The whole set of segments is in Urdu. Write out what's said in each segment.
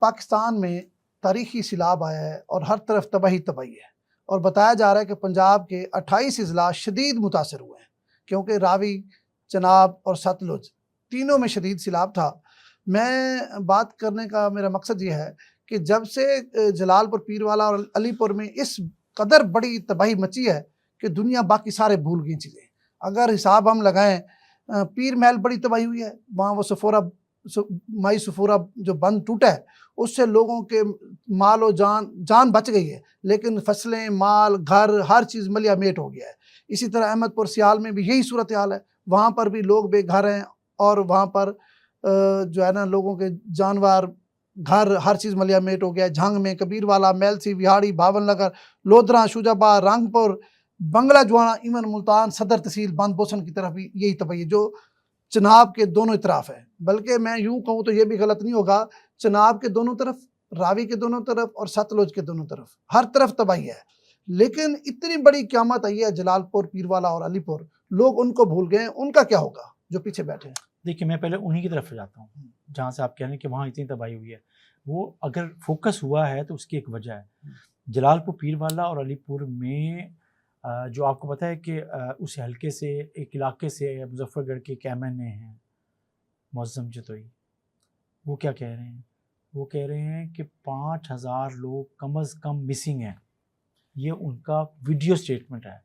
پاکستان میں تاریخی سیلاب آیا ہے اور ہر طرف تباہی تباہی ہے، اور بتایا جا رہا ہے کہ پنجاب کے 28 اضلاع شدید متاثر ہوئے ہیں، کیونکہ راوی، چناب اور ستلج تینوں میں شدید سیلاب تھا۔ میں بات کرنے کا میرا مقصد یہ ہے کہ جب سے جلال پور، پیروالا اور علی پور میں اس قدر بڑی تباہی مچی ہے کہ دنیا باقی سارے بھول گئی چیزیں۔ اگر حساب ہم لگائیں، پیر محل بڑی تباہی ہوئی ہے، وہاں وہ مائی سفورہ جو بند ٹوٹا ہے اس سے لوگوں کے مال و جان بچ گئی ہے، لیکن فصلیں، مال، گھر، ہر چیز ملیا میٹ ہو گیا ہے۔ اسی طرح احمد پور سیال میں بھی یہی صورتحال ہے، وہاں پر بھی لوگ بے گھر ہیں، اور وہاں پر جو ہے نا لوگوں کے جانور، گھر، ہر چیز ملیا میٹ ہو گیا ہے۔ جھنگ میں، کبیر والا، میلسی، وہاڑی، بھاون نگر، لودھراں، شوجاباد، رنگپور، بنگلہ جوانا، ایون ملتان صدر تحصیل بند بوسن کی طرف بھی یہی تباہی ہے، جو چناب کے دونوں اطراف ہے۔ بلکہ میں یوں کہوں تو یہ بھی غلط نہیں ہوگا، چناب کے دونوں طرف، راوی کے دونوں طرف اور ستلج کے دونوں طرف ہر طرف تباہی ہے۔ لیکن اتنی بڑی قیامت آئی ہے جلال پور، پیروالا اور علی پور، لوگ ان کو بھول گئے ہیں، ان کا کیا ہوگا جو پیچھے بیٹھے ہیں؟ دیکھیں، میں پہلے انہی کی طرف جاتا ہوں جہاں سے آپ کہہ رہے ہیں کہ وہاں اتنی تباہی ہوئی ہے۔ وہ اگر فوکس ہوا ہے تو اس کی ایک وجہ ہے۔ جلال پور، پیروالا اور علی پور میں جو آپ کو پتہ ہے کہ اس حلقے سے، ایک علاقے سے، مظفر گڑھ کے ایم این اے ہیں معظم جتوئی، وہ کیا کہہ رہے ہیں؟ وہ کہہ رہے ہیں کہ 5000 لوگ کم از کم مسنگ ہیں۔ یہ ان کا ویڈیو سٹیٹمنٹ ہے۔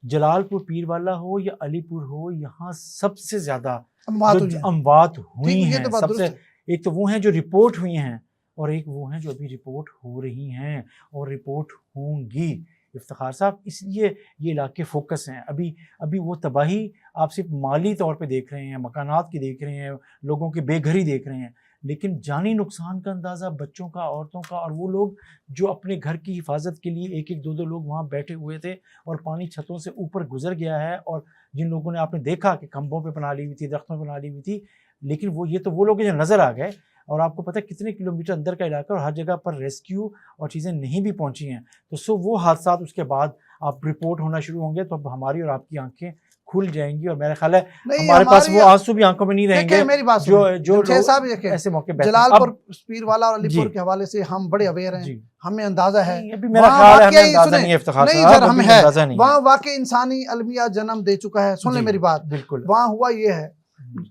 جلال پور، پیروالا ہو یا علی پور ہو، یہاں سب سے زیادہ جو اموات ہوئی ہیں، سب سے ایک تو وہ ہیں جو رپورٹ ہوئی ہیں، اور ایک وہ ہیں جو ابھی رپورٹ ہو رہی ہیں اور رپورٹ ہوں گی۔ افتخار صاحب، اس لیے یہ علاقے فوکس ہیں۔ ابھی وہ تباہی آپ صرف مالی طور پہ دیکھ رہے ہیں، مکانات کی دیکھ رہے ہیں، لوگوں کی بے گھری دیکھ رہے ہیں، لیکن جانی نقصان کا اندازہ بچوں کا، عورتوں کا، اور وہ لوگ جو اپنے گھر کی حفاظت کے لیے ایک دو لوگ وہاں بیٹھے ہوئے تھے اور پانی چھتوں سے اوپر گزر گیا ہے، اور جن لوگوں نے آپ نے دیکھا کہ کھمبوں پہ پناہ لی ہوئی تھی، درختوں پہ پناہ لی ہوئی تھی، لیکن یہ تو وہ لوگ جو نظر آ گئے، اور آپ کو پتہ ہے کتنے کلومیٹر اندر کا علاقہ، اور ہر جگہ پر ریسکیو اور چیزیں نہیں بھی پہنچی ہیں۔ تو وہ حادثات اس کے بعد آپ رپورٹ ہونا شروع ہوں گے تو اب ہماری اور آپ کی آنکھیں کھل جائیں گی، اور میرا خیال ہے ہمارے پاس وہ آنسو بھی آنکھوں میں نہیں رہیں گے۔ میری بات جو ایسے موقع جلال پور، پیروالا اور علی پور کے حوالے سے ہم بڑے اویئر ہیں، ہمیں اندازہ ہے، میرا خیال ہے ہمیں اندازہ نہیں ہے افتخار صاحب، ہمیں ہے وہاں واقعی انسانی المیہ جنم دے چکا ہے۔ سن لیں میری بات، بالکل وہاں ہوا یہ ہے،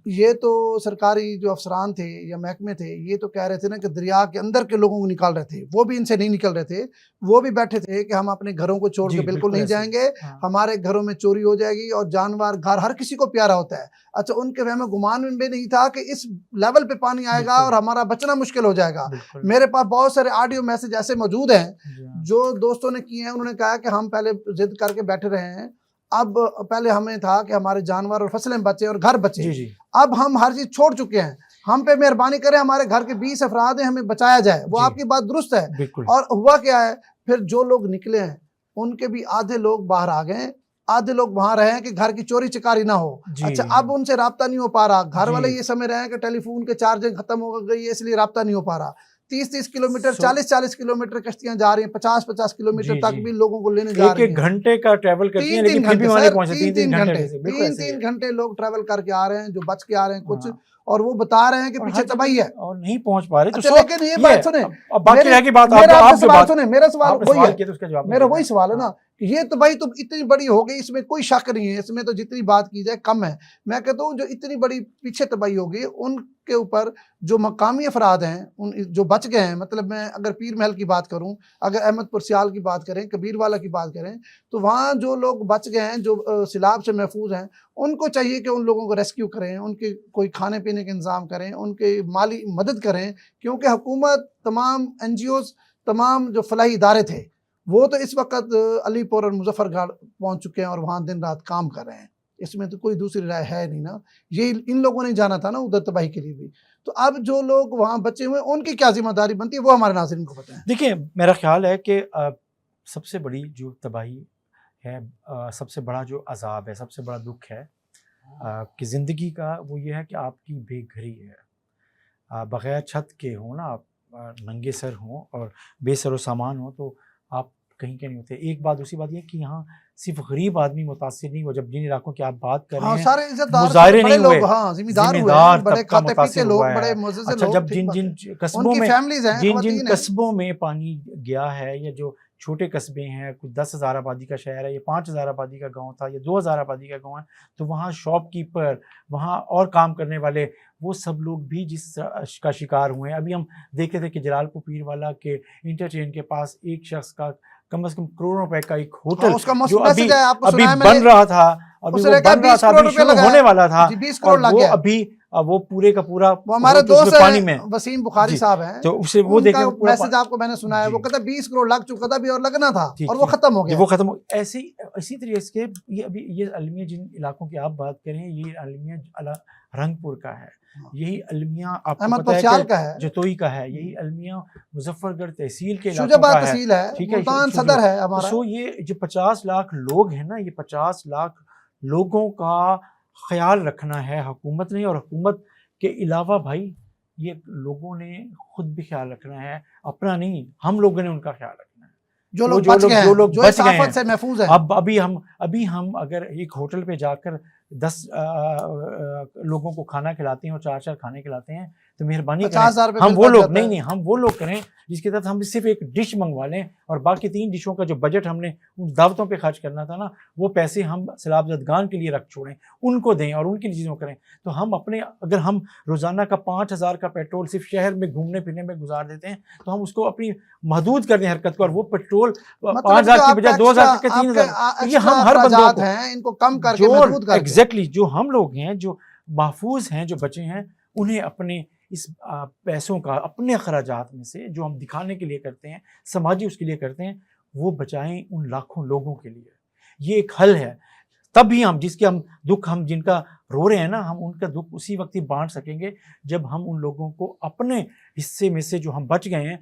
یہ تو سرکاری جو افسران تھے یا محکمے تھے، یہ تو کہہ رہے تھے نا کہ دریا کے اندر کے لوگوں کو نکال رہے تھے، وہ بھی ان سے نہیں نکل رہے تھے، وہ بھی بیٹھے تھے کہ ہم اپنے گھروں کو چھوڑ کے بالکل نہیں جائیں گے، ہمارے گھروں میں چوری ہو جائے گی، اور جانور، گھر ہر کسی کو پیارا ہوتا ہے۔ اچھا، ان کے وہم گمان میں بھی نہیں تھا کہ اس لیول پہ پانی آئے گا اور ہمارا بچنا مشکل ہو جائے گا۔ میرے پاس بہت سارے آڈیو میسج ایسے موجود ہیں جو دوستوں نے کیے ہیں، انہوں نے کہا کہ ہم پہلے ضد کر کے بیٹھے رہے ہیں، اب پہلے ہمیں تھا کہ ہمارے جانور اور فصلیں بچے اور گھر بچے، اب ہم ہر چیز چھوڑ چکے ہیں، ہم پہ مہربانی کریں، ہمارے گھر کے 20 افراد ہیں، ہمیں بچایا جائے۔ وہ آپ کی بات درست ہے۔ اور ہوا کیا ہے، پھر جو لوگ نکلے ہیں ان کے بھی آدھے لوگ باہر آ گئے ہیں، آدھے لوگ وہاں رہے ہیں کہ گھر کی چوری چکاری نہ ہو۔ اچھا، اب ان سے رابطہ نہیں ہو پا رہا، گھر والے یہ سمجھ رہے ہیں کہ ٹیلی فون کے چارجنگ ختم ہو گئی ہے، اس لیے رابطہ نہیں ہو پا رہا۔ 30 کلومیٹر، 40 کلومیٹر کشتیاں جا رہی ہیں، 50 کلومیٹر تک بھی لوگوں کو لینے جا رہی ہیں، ایک گھنٹے کا ٹریول کرتی ہیں، لیکن پھر بھی وہاں نہیں پہنچتے، 3 گھنٹے لوگ ٹریول کر کے آ رہے ہیں، جو بچ کے آ رہے ہیں کچھ، اور وہ بتا رہے ہیں کہ پیچھے تباہی ہے اور نہیں پہنچ پا رہے۔ اچھا، لیکن یہ بات سنیں، باقی رہ گئی بات، میرا سوال وہی ہے، میرا وہی سوال ہے نا، یہ تباہی تو اتنی بڑی ہو گئی، اس میں کوئی شک نہیں ہے، اس میں تو جتنی بات کی جائے کم ہے۔ میں کہتا ہوں جو اتنی بڑی پیچھے تباہی ہو گئی، ان کے اوپر جو مقامی افراد ہیں، جو بچ گئے ہیں، مطلب میں اگر پیر محل کی بات کروں، اگر احمد پور سیال کی بات کریں، کبیر والا کی بات کریں، تو وہاں جو لوگ بچ گئے ہیں، جو سیلاب سے محفوظ ہیں، ان کو چاہیے کہ ان لوگوں کو ریسکیو کریں، ان کے کوئی کھانے پینے کا انتظام کریں، ان کے مالی مدد کریں، کیونکہ حکومت، تمام NGOs، تمام جو فلاحی ادارے تھے، وہ تو اس وقت علی پور اور مظفر گڑھ پہنچ چکے ہیں اور وہاں دن رات کام کر رہے ہیں، اس میں تو کوئی دوسری رائے ہے نہیں نا، یہ ان لوگوں نے جانا تھا نا ادھر تباہی کے لیے بھی۔ تو اب جو لوگ وہاں بچے ہوئے ان کی کیا ذمہ داری بنتی ہے، وہ ہمارے ناظرین کو بتائیں۔ دیکھیں، میرا خیال ہے کہ سب سے بڑی جو تباہی ہے، سب سے بڑا جو عذاب ہے، سب سے بڑا دکھ ہے کہ زندگی کا، وہ یہ ہے کہ آپ کی بے گھری ہے، بغیر چھت کے ہوں نا، آپ ننگے سر ہوں اور بے سر و سامان ہوں، تو آپ کہیں نہیں ہوتے. ایک بات دوسری بات یہ کہ یہاں صرف غریب آدمی متاثر نہیں ہوا. جب جن علاقوں کی آپ بات کر رہے ہیں سارے عزتدار مظاہرے بڑے نہیں ہوئے, لوگ, ہاں ذمہ دار ہوئے دار ہیں, بڑے طبقہ کھاتے پیتے متاثر لوگ, ہوا ہے. بڑے معزز اچھا, لوگ, جب ٹھیک بات ہے. جن قصبوں ان کی میں فیملیز ہیں, جن خواتین ہیں. قصبوں میں پانی گیا ہے, یا جو چھوٹے قصبے ہیں, کچھ 10,000 آبادی کا شہر ہے, یا 5,000 آبادی کا گاؤں تھا, یا 2,000 آبادی کا گاؤں ہے, تو وہاں شاپ کیپر, وہاں اور کام کرنے والے, وہ سب لوگ بھی جس کا شکار ہوئے ہیں. ابھی ہم دیکھتے تھے کہ جلال پور پیر والا کے انٹرچینج کے پاس ایک شخص کا کم از کم کروڑوں روپے کا ایک ہوٹل اس کا جو ابھی ابھی بن رہا تھا, ابھی وہ بن رہا تھا, ابھی شروع ہونے والا تھا, 20 کروڑ لگ وہ گیا. ابھی وہ پورے کا پورا, وہ ہمارے دوست پانی میں وسیم بخاری صاحب ہیں, تو اسے وہ دیکھیں میسج آپ کو میں نے سنا ہے, وہ کہتا ہے 20 کروڑ لگ چکا تھا ابھی اور لگنا تھا, اور وہ ختم ہو گیا. وہ ختم ہو. اسی طریقے سے یہ ابھی یہ المیہ جن علاقوں کی آپ بات کریں, یہ المیہ رنگ پور کا ہے, یہی المیہ آپ کو پتہ ہے کہ جتوئی کا ہے, یہی المیہ مظفر گڑھ تحصیل کے علاقوں کا ہے, ٹھیک ہے, ملتان صدر ہے ہمارا. سو یہ جو 50 لاکھ لوگ ہیں نا, یہ 50 لاکھ لوگوں کا خیال رکھنا ہے حکومت نے, اور حکومت کے علاوہ بھائی یہ لوگوں نے خود بھی خیال رکھنا ہے, اپنا نہیں, ہم لوگوں نے ان کا خیال رکھنا ہے. جو لوگ بچ گئے ہیں, سے محفوظ ہیں. ابھی ہم اگر ایک ہوٹل پہ جا کر 10 لوگوں کو کھانا کھلاتے ہیں اور 4 کھانے کھلاتے ہیں, تو مہربانی کریں ہم وہ لوگ ہم وہ لوگ کریں جس کے تحت ہم صرف ایک ڈش منگوا لیں, اور باقی 3 ڈشوں کا جو بجٹ ہم نے ان دعوتوں پہ خرچ کرنا تھا نا, وہ پیسے ہم سیلاب زدگان کے لیے رکھ چھوڑیں, ان کو دیں اور ان کی چیزوں کریں. تو ہم اپنے, اگر ہم روزانہ کا 5,000 کا پیٹرول صرف شہر میں گھومنے پھرنے میں گزار دیتے ہیں, تو ہم اس کو اپنی محدود کر دیں حرکت کو, اور وہ پیٹرول 5,000 کی بجائے 2,000 کے 3,000, یہ ہم ہر بندوں کو ان کو کم کر کے محدود کر کے, ایگزیکٹلی جو ہم لوگ ہیں جو محفوظ ہیں, جو بچے ہیں, انہیں اپنے اس پیسوں کا, اپنے اخراجات میں سے جو ہم دکھانے کے لیے کرتے ہیں, سماجی اس کے لیے کرتے ہیں, وہ بچائیں ان لاکھوں لوگوں کے لیے. یہ ایک حل ہے. تب بھی ہم جس کے ہم دکھ, ہم جن کا رو رہے ہیں نا, ہم ان کا دکھ اسی وقت ہی بانٹ سکیں گے جب ہم ان لوگوں کو اپنے حصے میں سے جو ہم بچ گئے ہیں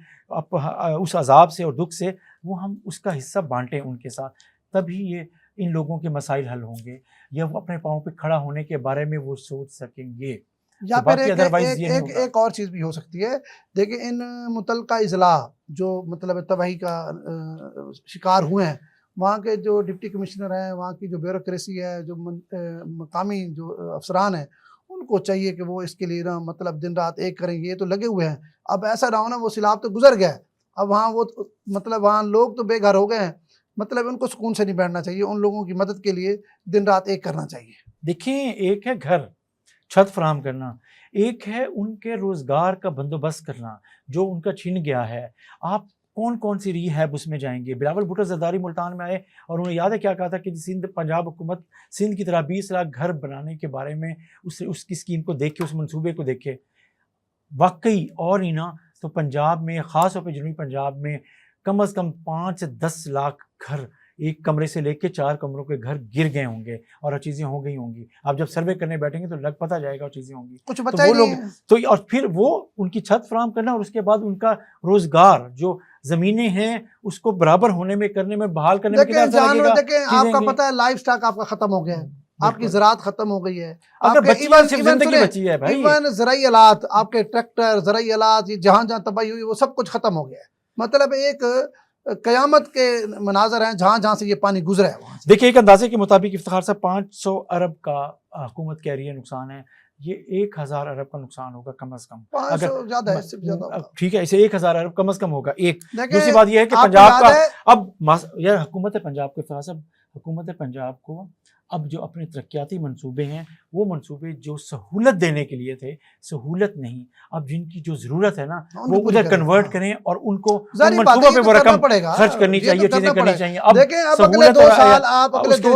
اس عذاب سے اور دکھ سے, وہ ہم اس کا حصہ بانٹیں ان کے ساتھ. تبھی یہ ان لوگوں کے مسائل حل ہوں گے, یا وہ اپنے پاؤں پہ کھڑا ہونے کے بارے میں وہ سوچ سکیں گے. یا پھر ایک اور چیز بھی ہو سکتی ہے. دیکھیں ان متعلقہ اضلاع جو مطلب تباہی کا شکار ہوئے ہیں, وہاں کے جو ڈپٹی کمشنر ہیں, وہاں کی جو بیوروکریسی ہے, جو مقامی جو افسران ہیں, ان کو چاہیے کہ وہ اس کے لیے نا مطلب دن رات ایک کریں. یہ تو لگے ہوئے ہیں, اب ایسا نہ ہونا وہ سیلاب تو گزر گیا, اب وہاں وہ مطلب وہاں لوگ تو بے گھر ہو گئے ہیں, مطلب ان کو سکون سے نہیں بیٹھنا چاہیے, ان لوگوں کی مدد کے لیے دن رات ایک کرنا چاہیے. دیکھیں, ایک ہے گھر چھت فراہم کرنا, ایک ہے ان کے روزگار کا بندوبست کرنا جو ان کا چھن گیا ہے. آپ کون سی ری ہیب اس میں جائیں گے؟ بلاول بھٹو زرداری ملتان میں آئے اور انہوں نے یاد ہے کیا کہا تھا کہ سندھ پنجاب حکومت سندھ کی طرح 20 لاکھ گھر بنانے کے بارے میں اس کی اسکیم کو دیکھے, اس منصوبے کو دیکھے. واقعی اور ہی نا, تو پنجاب میں, خاص طور پہ جنوبی پنجاب میں کم از کم 5 سے 10 لاکھ گھر, ایک کمرے سے لے کے 4 کمروں کے گھر گر گئے ہوں گے, اور چیزیں ہو گئی ہوں گی. آپ جب سروے کرنے بیٹھیں گے تو لگ پتہ جائے گا, اور چیزیں ہوں گی. کچھ تو وہ لوگ تو, اور پھر وہ ان کی چھت فراہم کرنا, اور اس کے بعد ان کا روزگار جو زمینیں ہیں اس کو برابر ہونے میں, کرنے میں, بحال کرنے میں کتنا عرصہ لگے گا. دیکھیں آپ کا پتہ ہے لائف سٹاک آپ کا ختم ہو گیا ہے, آپ کی زراعت ختم ہو گئی ہے, ایون زرعی آلات, آپ کے ٹریکٹر, زرعی آلات, جہاں جہاں تباہی ہوئی وہ سب کچھ ختم ہو گیا ہے. مطلب ایک قیامت کے مناظر ہیں جہاں جہاں سے یہ پانی گزرا ہے. دیکھیں, ایک اندازے کے مطابق افتخار صاحب 500 ارب کا حکومت کہہ رہی ہے نقصان ہے, یہ 1,000 ارب کا نقصان ہوگا کم از کم. زیادہ ہے, ٹھیک ہے, اسے 1,000 ارب کم از کم ہوگا. ایک دوسری بات یہ ہے کہ پنجاب کا اب یہ حکومت پنجاب کے افتخار صاحب, حکومت پنجاب کو اب جو اپنے ترقیاتی منصوبے ہیں, وہ منصوبے جو سہولت دینے کے لیے تھے, سہولت نہیں, اب جن کی جو ضرورت ہے نا وہ ادھر کنورٹ کریں, اور ان کو منصوبوں پہ وہ رقم خرچ کرنی چاہیے, چیزیں کرنی چاہیے. اب سہولت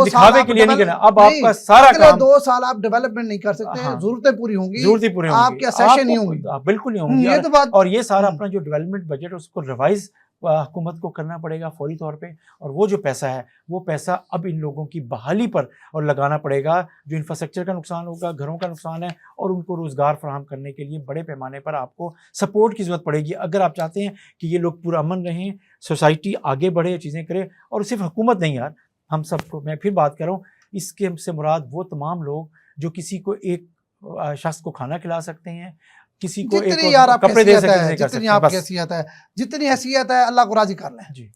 دکھاوے کے لیے نہیں کرنا, اب آپ کا سارا کام 2 سال آپ ڈیولپمنٹ نہیں کر سکتے, ضرورتیں پوری ہوں گی, آپ کے سیشن نہیں ہوں گی, بالکل نہیں ہوں گی. اور یہ سارا اپنا جو ڈیولپمنٹ بجٹ اس کو ریوائز حکومت کو کرنا پڑے گا فوری طور پہ, اور وہ جو پیسہ ہے وہ پیسہ اب ان لوگوں کی بحالی پر اور لگانا پڑے گا, جو انفراسٹرکچر کا نقصان ہوگا, گھروں کا نقصان ہے, اور ان کو روزگار فراہم کرنے کے لیے بڑے پیمانے پر آپ کو سپورٹ کی ضرورت پڑے گی. اگر آپ چاہتے ہیں کہ یہ لوگ پورا امن رہیں, سوسائٹی آگے بڑھے, چیزیں کرے, اور صرف حکومت نہیں یار, ہم سب کو, میں پھر بات کر رہا ہوں, اس کے سے مراد وہ تمام لوگ جو کسی کو ایک شخص کو کھانا کھلا سکتے ہیں, کسی کو ایک کپڑے دے سکتے ہیں, جتنی آپ کی حیثیت ہے, جتنی حیثیت ہے اللہ کو راضی کر لیں.